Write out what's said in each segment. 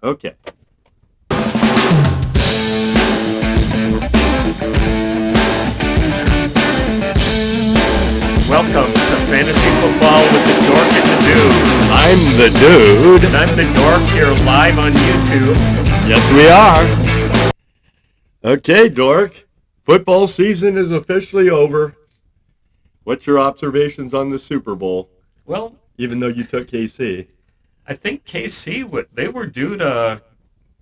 Okay. Welcome to Fantasy Football with the Dork and the Dude. I'm the dude. And I'm the Dork here live on YouTube. Yes, we are. Okay, Dork. Football season is officially over. What's your observations on the Super Bowl? Well, Even though you took KC. I think KC, they were due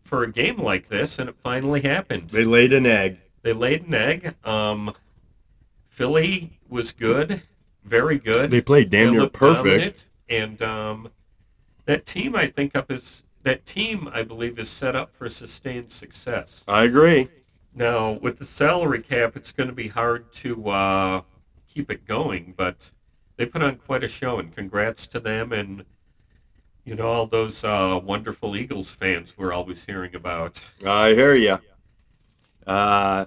for a game like this, and it finally happened. They laid an egg. They laid an egg. Philly was good, very good. They played damn near perfect. Dominant, and that team, I believe, is set up for sustained success. I agree. Now, with the salary cap, it's going to be hard to keep it going, but they put on quite a show, and congrats to them and, all those wonderful Eagles fans we're always hearing about. I hear you. Yeah.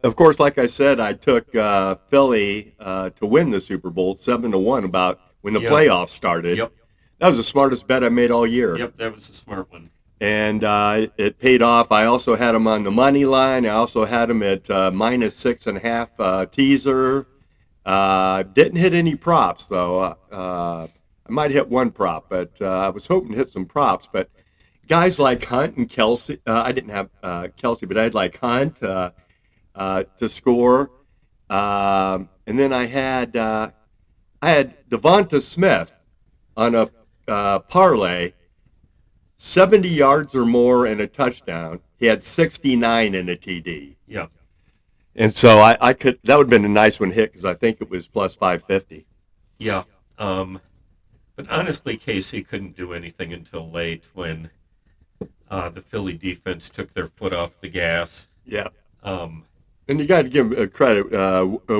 Of course, like I said, I took Philly to win the Super Bowl 7-1 about when the playoffs started. Yep. That was the smartest bet I made all year. Yep, that was a smart one. And it paid off. I also had them on the money line. I also had them at minus 6.5 teaser. Didn't hit any props, though. I might hit one prop, but I was hoping to hit some props. But guys like Hunt and Kelsey, I didn't have Kelsey, but I had like Hunt to score. And then I had Devonta Smith on a parlay, 70 yards or more and a touchdown. He had 69 in a TD. Yeah. And so I could, that would have been a nice one hit because I think it was plus 550. Yeah. But honestly, KC couldn't do anything until late when the Philly defense took their foot off the gas. Yeah. And you got to give him credit.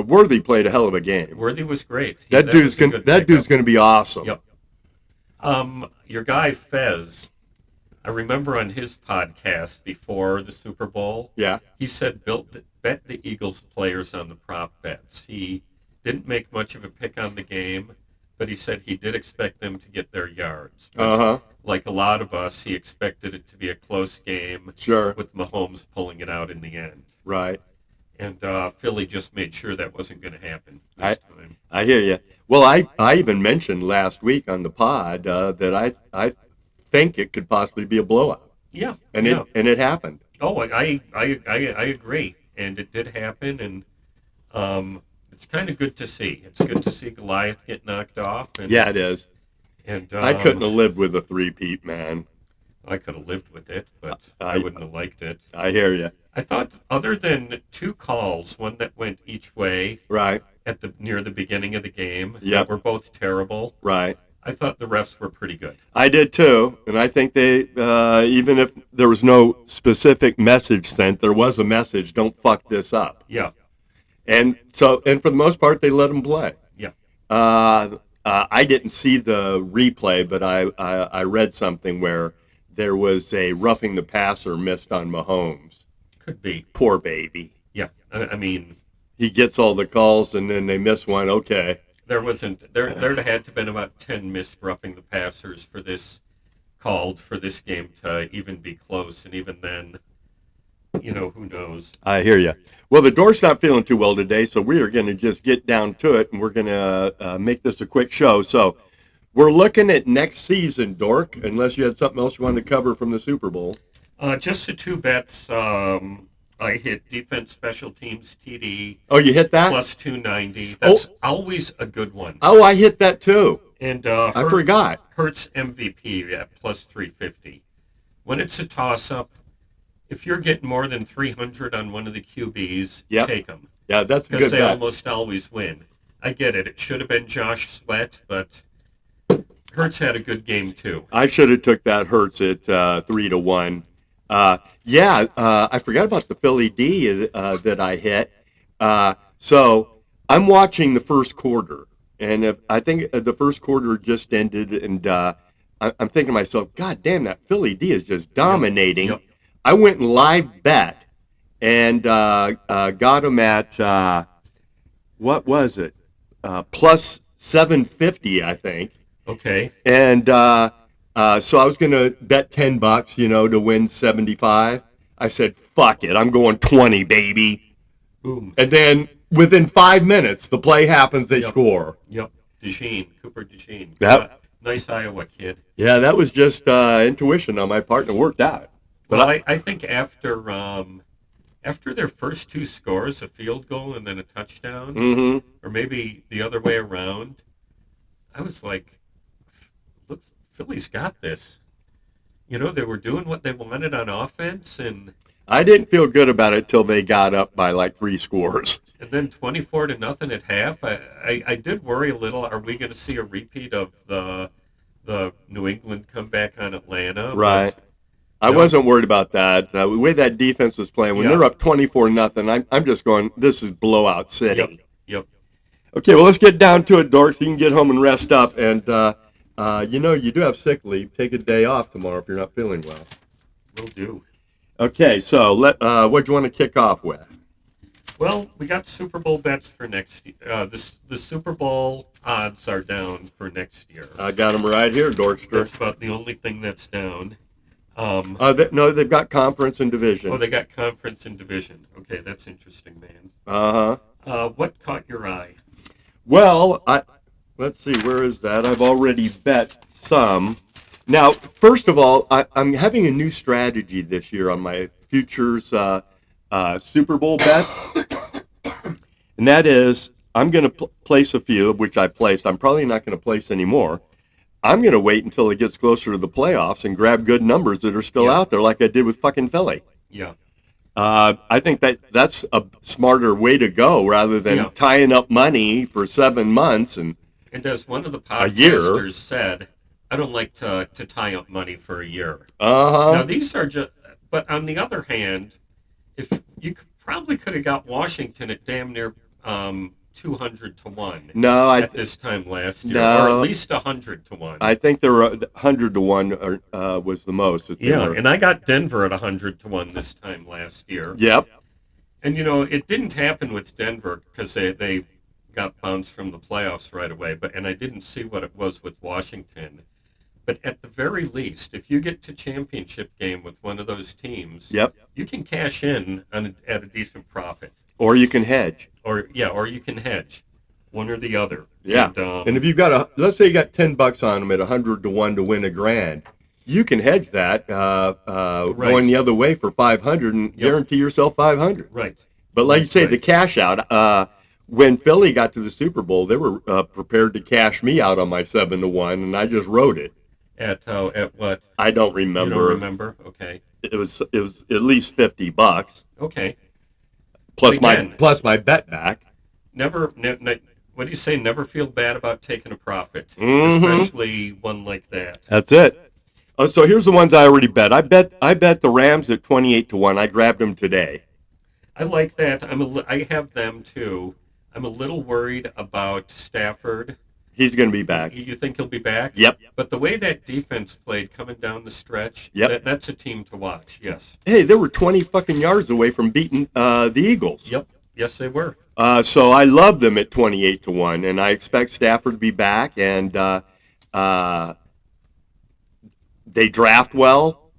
Worthy played a hell of a game. Worthy was great. That dude's going to be awesome. Yep. Your guy Fez, I remember on his podcast before the Super Bowl. Yeah. He said bet the Eagles players on the prop bets. He didn't make much of a pick on the game, but he said he did expect them to get their yards. Like a lot of us, he expected it to be a close game. Sure. With Mahomes pulling it out in the end. Right. And Philly just made sure that wasn't going to happen this time. I hear you. Well, I even mentioned last week on the pod that I think it could possibly be a blowout. Yeah. And it happened. Oh, I agree. And it did happen, and it's kind of good to see. It's good to see Goliath get knocked off. And, yeah, it is. And I couldn't have lived with a three-peat, man. I could have lived with it, but I wouldn't have liked it. I hear you. I thought other than two calls, one that went each way right at near the beginning of the game, that were both terrible. Right. I thought the refs were pretty good. I did too, and I think they, even if there was no specific message sent, there was a message: "Don't fuck this up." Yeah. And for the most part, they let them play. Yeah. I didn't see the replay, but I read something where there was a roughing the passer missed on Mahomes. Could be. Poor baby. Yeah. I mean, he gets all the calls and then they miss one. Okay. There had to have been about 10 missed roughing the passers for this game to even be close, and even then, who knows? I hear you. Well, the Dork's not feeling too well today, so we are going to just get down to it, and we're going to make this a quick show. So we're looking at next season, Dork, unless you had something else you wanted to cover from the Super Bowl. Just the two bets. I hit defense special teams TD. Oh, you hit that? Plus 290. That's always a good one. Oh, I hit that too. And I forgot. Hurts MVP at plus 350. When it's a toss-up, if you're getting more than 300 on one of the QBs, take them. Yeah, that's a good bet. Because they almost always win. I get it. It should have been Josh Sweat, but Hurts had a good game too. I should have took that Hurts at 3-1. I forgot about the Philly D that I hit. So I'm watching the first quarter, and I think the first quarter just ended, and I'm thinking to myself, God damn, that Philly D is just dominating. Yep. I went and live bet and got him at, what was it, plus 750, I think. Okay. And So I was going to bet $10, to win 75. I said, fuck it. I'm going 20, baby. Boom. And then within 5 minutes, the play happens. They score. Yep. Cooper DeJean. Yep. Nice Iowa kid. Yeah, that was just intuition on my part, and it worked out. But Well, I think after their first two scores, a field goal and then a touchdown, or maybe the other way around, I was like, look, Philly's got this. They were doing what they wanted on offense, and I didn't feel good about it till they got up by like 3 scores. then 24-0 at half. I did worry a little. Are we going to see a repeat of the New England comeback on Atlanta? Right. But, I wasn't worried about that. The way that defense was playing, when they're up 24-0, I'm just going, this is blowout city. Yep. Okay, well, let's get down to it, Dork, so you can get home and rest up. And, you do have sick leave. Take a day off tomorrow if you're not feeling well. Will do. Okay, so what do you want to kick off with? Well, we got Super Bowl bets for next year. The Super Bowl odds are down for next year. I got them right here, Dorkster. That's about the only thing that's down. No, they've got conference and division. Oh, they got conference and division. Okay, that's interesting, man. Uh-huh. What caught your eye? Well, let's see, where is that? I've already bet some. Now, first of all, I'm having a new strategy this year on my futures Super Bowl bets, and that is I'm going to place a few, which I placed. I'm probably not going to place any more. I'm going to wait until it gets closer to the playoffs and grab good numbers that are still out there, like I did with fucking Philly. Yeah. I think that's a smarter way to go rather than tying up money for 7 months and as one of the podcasters said, I don't like to tie up money for a year. Now these are just, but on the other hand, if you probably could have got Washington at damn near 200-1. No, at this time last year, or at least 100-1. I think there were 100-1 was the most. And I got Denver at 100-1 this time last year. Yep. And it didn't happen with Denver because they got bounced from the playoffs right away. And I didn't see what it was with Washington. But at the very least, if you get to championship game with one of those teams, you can cash in at a decent profit. Or you can hedge. Or you can hedge, one or the other. Yeah. And if you've got let's say you got $10 on them at 100-1 to win $1,000, you can hedge that going the other way for 500 and guarantee yourself 500. Right. But like you say, the cash out. When Philly got to the Super Bowl, they were prepared to cash me out on my 7-1, and I just wrote it. At what? I don't remember. You don't remember? Okay. It was at least $50. Okay. Plus my bet back. What do you say? Never feel bad about taking a profit, especially one like that. That's it. So here's the ones I already bet. I bet the Rams at 28-1. I grabbed them today. I like that. I have them too. I'm a little worried about Stafford. He's going to be back. You think he'll be back? Yep. But the way that defense played coming down the stretch, that's a team to watch, yes. Hey, they were 20 fucking yards away from beating the Eagles. Yep. Yes, they were. So I love them at 28-1, and I expect Stafford to be back, and they draft well.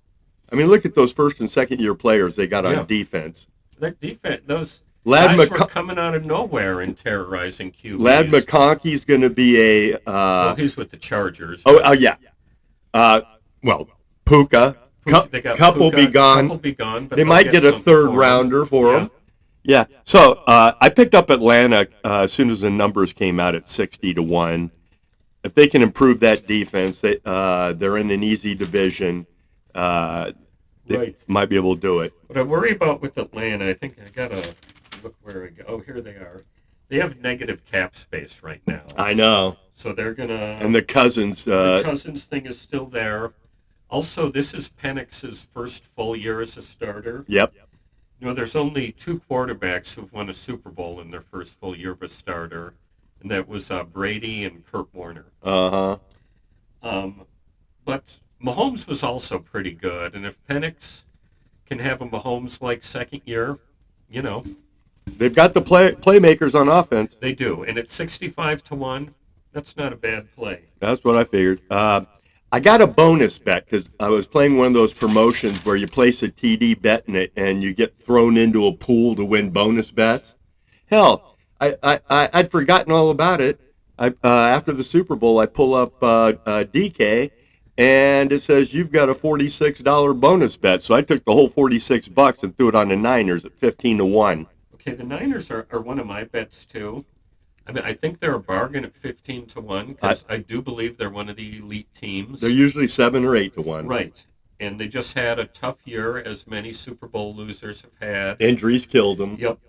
I mean, look at those first and second year players they got on defense. That defense, those guys were coming out of nowhere and terrorizing QBs. Lad McConkey's going to be a... well, he's with the Chargers. Yeah. Puka. Couple will be gone. But they might get a third rounder for him. Yeah. So I picked up Atlanta as soon as the numbers came out at 60-1. If they can improve that defense, they're in an easy division. They might be able to do it. What I worry about with Atlanta, I think I got to look where I go. Oh, here they are. They have negative cap space right now. I know. So they're going to... And the Cousins... the Cousins thing is still there. Also, this is Penix's first full year as a starter. Yep. There's only 2 quarterbacks who've won a Super Bowl in their first full year of a starter, and that was Brady and Kurt Warner. Uh-huh. But Mahomes was also pretty good, and if Penix can have a Mahomes-like second year, They've got the playmakers on offense. They do, and at 65-1, that's not a bad play. That's what I figured. I got a bonus bet because I was playing one of those promotions where you place a TD bet in it and you get thrown into a pool to win bonus bets. Hell, I'd forgotten all about it. After the Super Bowl, I pull up DK, and it says you've got a $46 bonus bet. So I took the whole $46 and threw it on the Niners at 15-1. Okay, the Niners are one of my bets too. I mean, I think they're a bargain at 15-1 because I do believe they're one of the elite teams. They're usually 7 or 8-1. Right. And they just had a tough year, as many Super Bowl losers have had. Injuries killed them. Yep.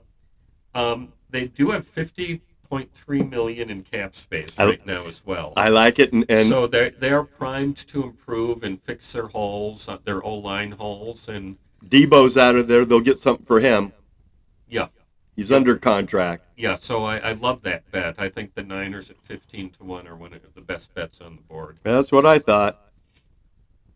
They do have 50.3 million in cap space right now as well. I like it, and so they are primed to improve and fix their holes, their O-line holes, and Debo's out of there. They'll get something for him. Yeah. He's under contract. Yeah, so I love that bet. I think the Niners at 15-1 are one of the best bets on the board. That's what I thought.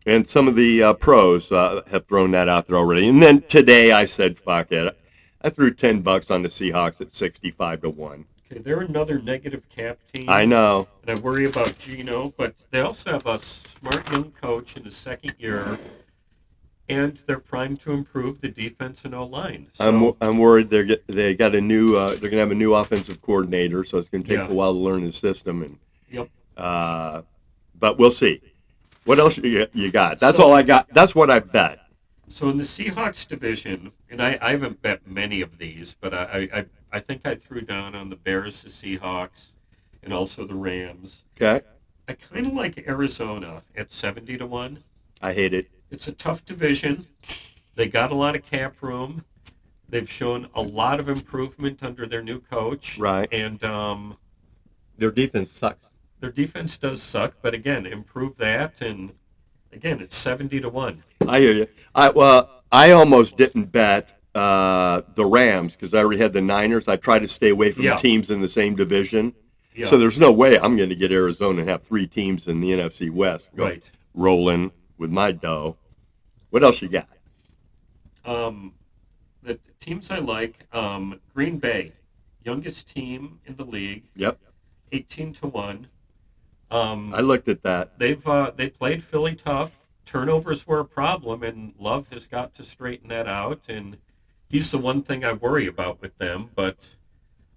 And some of the pros have thrown that out there already. And then today I said, fuck it. I threw $10 on the Seahawks at 65-1. Okay, they're another negative cap team. I know. And I worry about Geno, but they also have a smart young coach in his second year, and they're primed to improve the defense and O-line. So, I'm worried they got a new they're gonna have a new offensive coordinator, so it's gonna take a while to learn his system. And yep. But we'll see. What else you got? That's all I got. That's what I bet. So in the Seahawks division, and I haven't bet many of these, but I think I threw down on the Bears, the Seahawks, and also the Rams. Okay. I kind of like Arizona at 70-1. I hate it. It's a tough division. They got a lot of cap room. They've shown a lot of improvement under their new coach. Right. And their defense sucks. Their defense does suck, but again, improve that, and again, it's 70-1. I hear you. I almost didn't bet the Rams because I already had the Niners. I try to stay away from teams in the same division. Yeah. So there's no way I'm going to get Arizona and have three teams in the NFC West rolling with my dough. What else you got? The teams I like, Green Bay, youngest team in the league. Yep. 18-1. I looked at that. They played Philly tough. Turnovers were a problem, and Love has got to straighten that out. And he's the one thing I worry about with them, but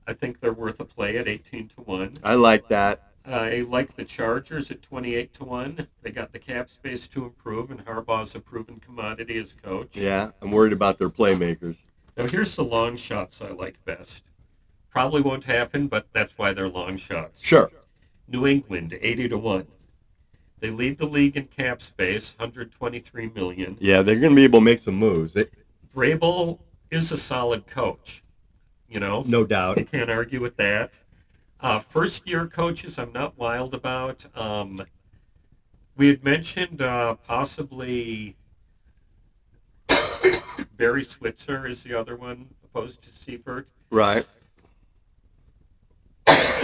I think they're worth a play at 18-1. I like that. I like the Chargers at 28-1. They got the cap space to improve, and Harbaugh's a proven commodity as coach. Yeah, I'm worried about their playmakers. Now here's the long shots I like best. Probably won't happen, but that's why they're long shots. Sure. New England, 80-1. They lead the league in cap space, $123 million. Yeah, they're going to be able to make some moves. Vrabel is a solid coach, you know. No doubt. You can't argue with that. First-year coaches, I'm not wild about. We had mentioned possibly Barry Switzer is the other one, opposed to Seifert. Right.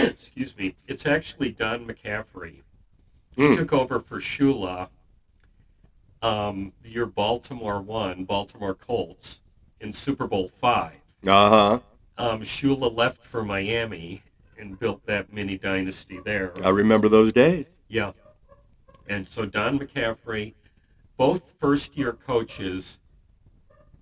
Excuse me. It's actually Don McCaffrey. He took over for Shula the year Baltimore won, Baltimore Colts, in Super Bowl V. Uh-huh. Shula left for Miami and built that mini dynasty there. I remember those days. Yeah. And so Don McCaffrey, both first-year coaches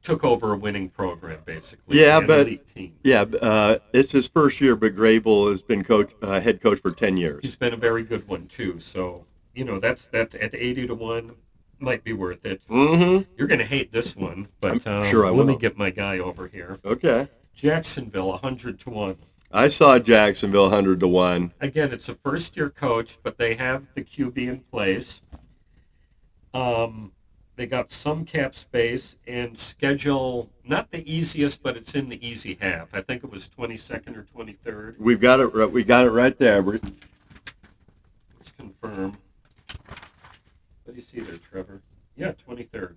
took over a winning program, basically. Yeah, an but elite team. It's his first year, but Grable has been head coach for 10 years. He's been a very good one too. So that's at 80-1 might be worth it. Mm-hmm. You're going to hate this one, but I'm sure I will. Let me get my guy over here. Okay. Jacksonville 100-1. I saw Jacksonville 100-1. Again, it's a first-year coach, but they have the QB in place. They got some cap space and schedule, not the easiest, but it's in the easy half. I think it was 22nd or 23rd. We got it right there. Let's confirm. What do you see there, Trevor? Yeah, 23rd.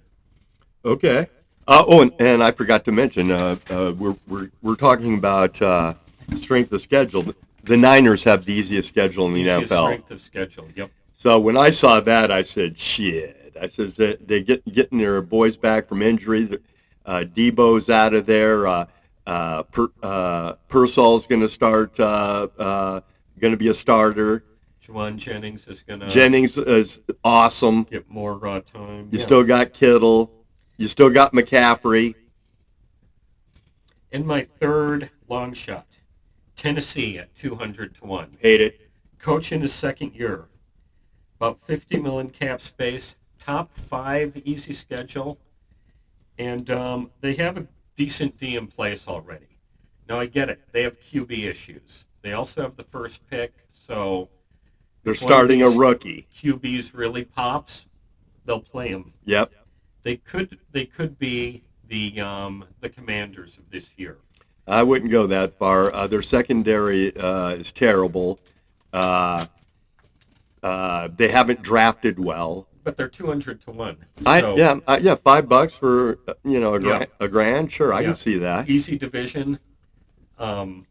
Okay. And I forgot to mention, we're talking about strength of schedule. The Niners have the easiest schedule in the NFL. Strength of schedule. Yep. So when I saw that, I said, shit. I said, they getting their boys back from injury. Debo's out of there. Purcell's going to start, going to be a starter. Juwan Jennings is going to Jennings is awesome. get more time. You still got Kittle. You still got McCaffrey. In my third long shot, Tennessee at 200-1. Hate it. Coach in his second year. About 50 million cap space. Top 5 easy schedule. And they have a decent D in place already. Now, I get it. They have QB issues. They also have the first pick, so they're starting a rookie. QB's really pops, they'll play him. Yep. They could be the Commanders of this year. I wouldn't go that far. Their secondary is terrible. They haven't drafted well. But they're 200-1. So. $5 for a grand. Sure, I can see that. Easy division. Okay.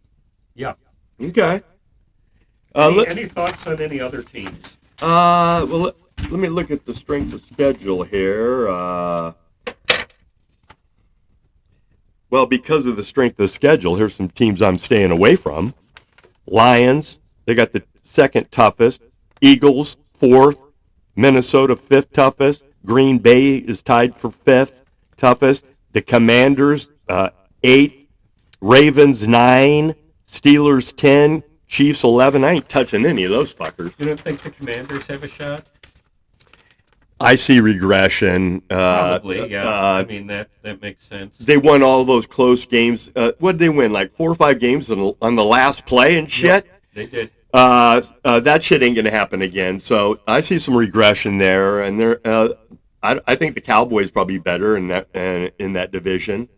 Any thoughts on any other teams? Well, let me look at the strength of schedule here. Well, because of the strength of schedule, here's some teams I'm staying away from. Lions, they got the second toughest. Eagles, fourth. Minnesota, fifth toughest. Green Bay is tied for fifth toughest. The Commanders, 8th. Ravens, 9. Steelers, 10. Chiefs, 11. I ain't touching any of those fuckers. You don't think the Commanders have a shot? I see regression. Probably, yeah. I mean, that makes sense. They won all those close games. What did they win? Like 4 or 5 games on the last play and shit? Yep, they did. That shit ain't going to happen again. So I see some regression there. And I think the Cowboys probably better in that division.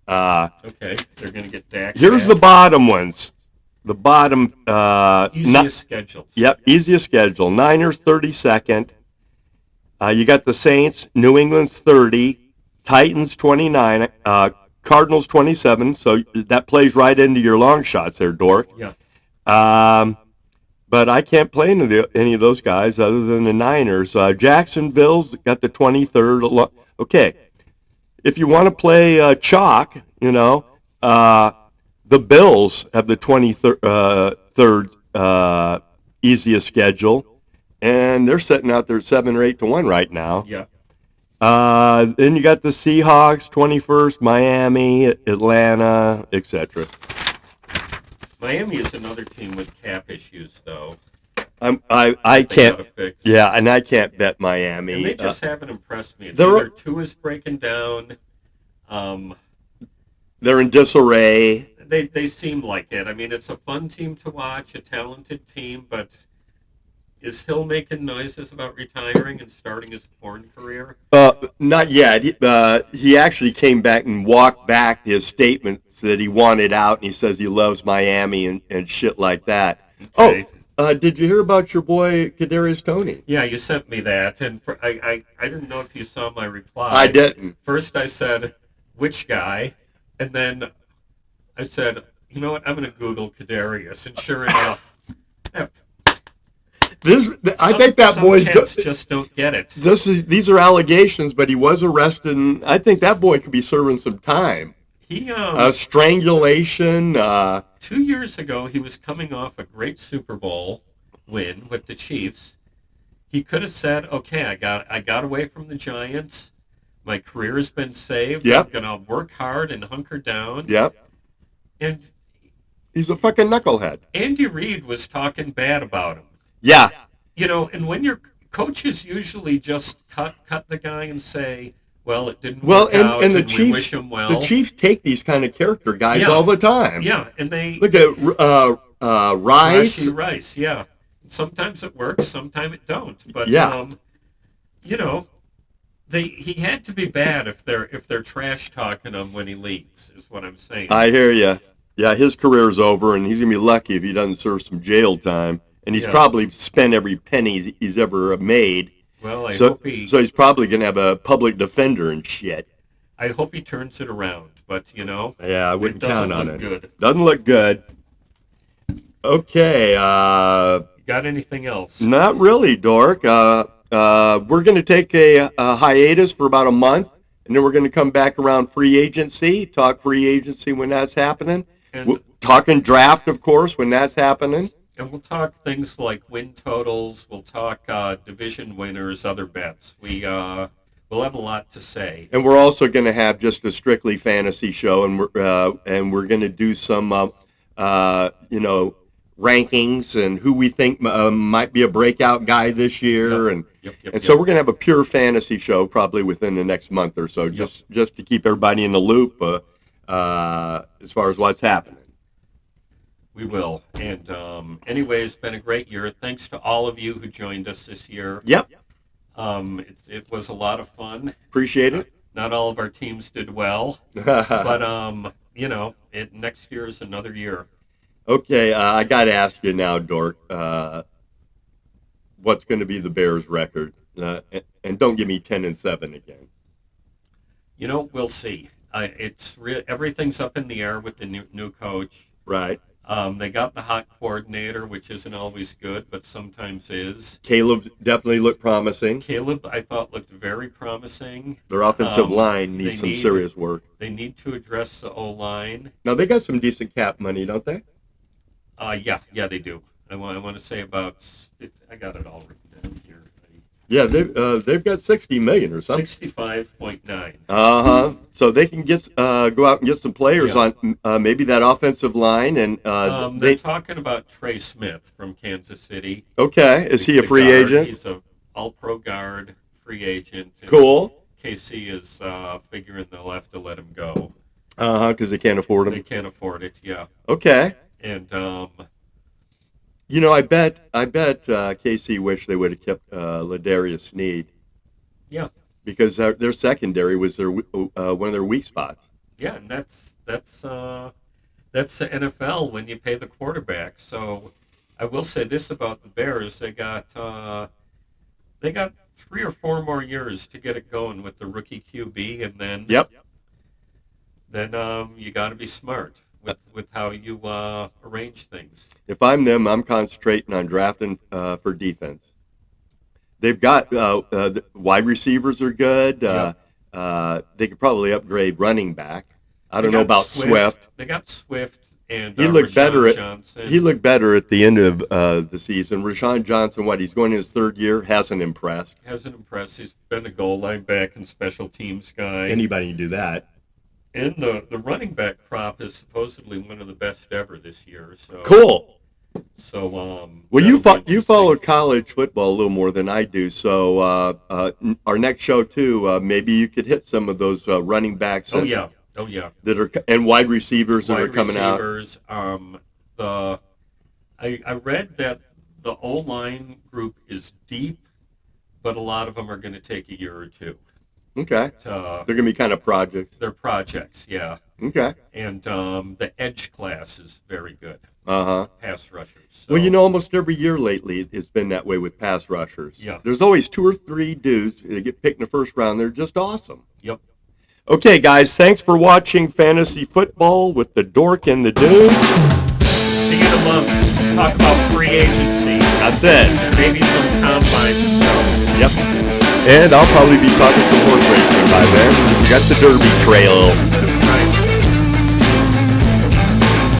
Okay, they're going to get Dak. Here's the bottom ones. The bottom. Easiest schedules. Yep, easiest schedule. Niners, 32nd. You got the Saints, New England's 30, Titans 29, Cardinals 27. So that plays right into your long shots there, Dork. Yeah. But I can't play any of those guys other than the Niners. Jacksonville's got the 23rd. Okay. If you want to play chalk, the Bills have the 23rd easiest schedule. And they're sitting out there 7 or 8-1 right now. Yeah. Then you got the Seahawks, 21st, Miami, Atlanta, etc. Miami is another team with cap issues, though. I can't. Yeah, and I can't bet Miami. And they just haven't impressed me. It's either Tua's breaking down. They're in disarray. They seem like it. I mean, it's a fun team to watch, a talented team, but. Is Hill making noises about retiring and starting his porn career? Not yet. He actually came back and walked back his statements that he wanted out, and he says he loves Miami and shit like that. Okay. Did you hear about your boy Kadarius Toney? Yeah, you sent me that, and I didn't know if you saw my reply. I didn't. First I said, which guy? And then I said, you know what, I'm going to Google Kadarius, and sure enough, I think that boy's just don't get it. These are allegations, but he was arrested, and I think that boy could be serving some time. He strangulation. 2 years ago, he was coming off a great Super Bowl win with the Chiefs. He could have said, "Okay, I got away from the Giants. My career has been saved. Yep. I'm gonna work hard and hunker down." Yep. And he's a fucking knucklehead. Andy Reid was talking bad about him. Yeah. And when your coaches usually just cut the guy and say, well, it didn't work out, and the and Chiefs, we wish him well. The Chiefs take these kind of character guys all the time. Yeah, and they... Look at Rice. Rashee Rice, yeah. Sometimes it works, sometimes it don't. But, he had to be bad if they're trash-talking him when he leaves, is what I'm saying. I hear you. Yeah, his career's over, and he's going to be lucky if he doesn't serve some jail time. And he's probably spent every penny he's ever made. Well, So he's probably going to have a public defender and shit. I hope he turns it around, but, Yeah, I wouldn't count on it. Good. Doesn't look good. Okay. Got anything else? Not really, Dork. We're going to take a hiatus for about a month, and then we're going to come back around free agency, talk free agency when that's happening. And Talking draft, of course, when that's happening. And we'll talk things like win totals. We'll talk division winners, other bets. We'll have a lot to say. And we're also going to have just a strictly fantasy show, and we're going to do some, you know, rankings and who we think might be a breakout guy this year, Yep. and Yep. Yep. and Yep. so we're going to have a pure fantasy show probably within the next month or so, Yep. just to keep everybody in the loop as far as what's happening. We will. And anyway, it's been a great year. Thanks to all of you who joined us this year. Yep, It was a lot of fun. appreciate it. Not all of our teams did well, but you know, next year is another year. Okay, I got to ask you now, Dork. What's going to be the Bears' record? And don't give me 10-7 again. You know, we'll see. Everything's up in the air with the new coach. Right. They got the hot coordinator, which isn't always good, but sometimes is. Caleb definitely looked promising. Caleb, I thought, looked very promising. Their offensive line needs some serious work. They need to address the O-line. Now, they got some decent cap money, don't they? Yeah, they do. I want to say about, I got it all written down here. Yeah, they've got $60 million or something. 65.9. So they can go out and get some players on maybe that offensive line, and they're talking about Trey Smith from Kansas City. Okay, is he a free guard. agent? He's a all-pro guard, free agent. And Cool. KC is figuring they'll have to let him go. Because they can't afford him. They can't afford it. Yeah. Okay. And you know, I bet KC wish they would have kept Ladarius Sneed. Yeah. Because their secondary was one of their weak spots. Yeah, and that's the NFL when you pay the quarterback. So I will say this about the Bears: they got 3 or 4 more years to get it going with the rookie QB, and then you got to be smart with how you arrange things. If I'm them, I'm concentrating on drafting for defense. They've got wide receivers are good. They could probably upgrade running back. I don't know about Swift. They got Swift and he looked better Johnson. He looked better at the end of the season. Rashawn Johnson, he's going in his 3rd year, hasn't impressed. He's been a goal line back and special teams guy. Anybody can do that. And the running back crop is supposedly one of the best ever this year. So cool. So well, you follow college football a little more than I do. So our next show too, maybe you could hit some of those running backs. Oh yeah. That are and wide receivers that are coming out. I read that the O-line group is deep, but a lot of them are going to take a year or two. Okay. They're going to be kind of projects. They're projects, yeah. Okay. And the edge class is very good. Pass rushers. So. Well, you know, almost every year lately it's been that way with pass rushers. Yeah. There's always 2 or 3 dudes that get picked in the first round. They're just awesome. Yep. Okay, guys, thanks for watching Fantasy Football with the Dork and the Dude. See you in a month. Talk about free agency. That's it. Maybe some combine stuff. Yep. And I'll probably be talking some horse racing by then. We got the Derby Trail.